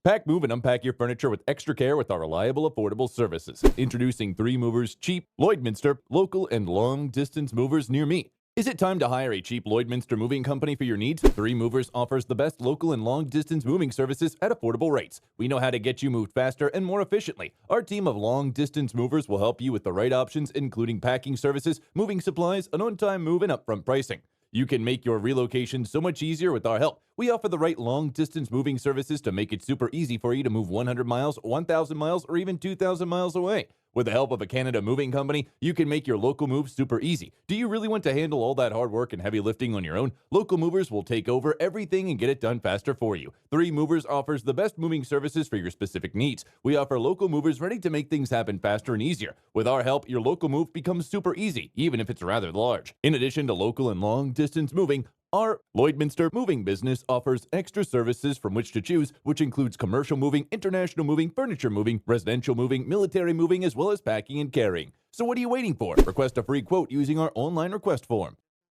Pack, move, and unpack your furniture with extra care with our reliable, affordable services. Introducing 3 Movers, cheap, Lloydminster, local, and long-distance movers near me. Is it time to hire a cheap Lloydminster moving company for your needs? 3 Movers offers the best local and long-distance moving services at affordable rates. We know how to get you moved faster and more efficiently. Our team of long-distance movers will help you with the right options, including packing services, moving supplies, an on-time move, and upfront pricing. You can make your relocation so much easier with our help. We offer the right long-distance moving services to make it super easy for you to move 100 miles, 1,000 miles, or even 2,000 miles away. With the help of a Canada moving company, you can make your local move super easy. Do you really want to handle all that hard work and heavy lifting on your own? Local movers will take over everything and get it done faster for you. 3 Movers offers the best moving services for your specific needs. We offer local movers ready to make things happen faster and easier. With our help, your local move becomes super easy, even if it's rather large. In addition to local and long-distance moving, our Lloydminster moving business offers extra services from which to choose, which includes commercial moving, international moving, furniture moving, residential moving, military moving, as well as packing and carrying. So what are you waiting for? Request a free quote using our online request form.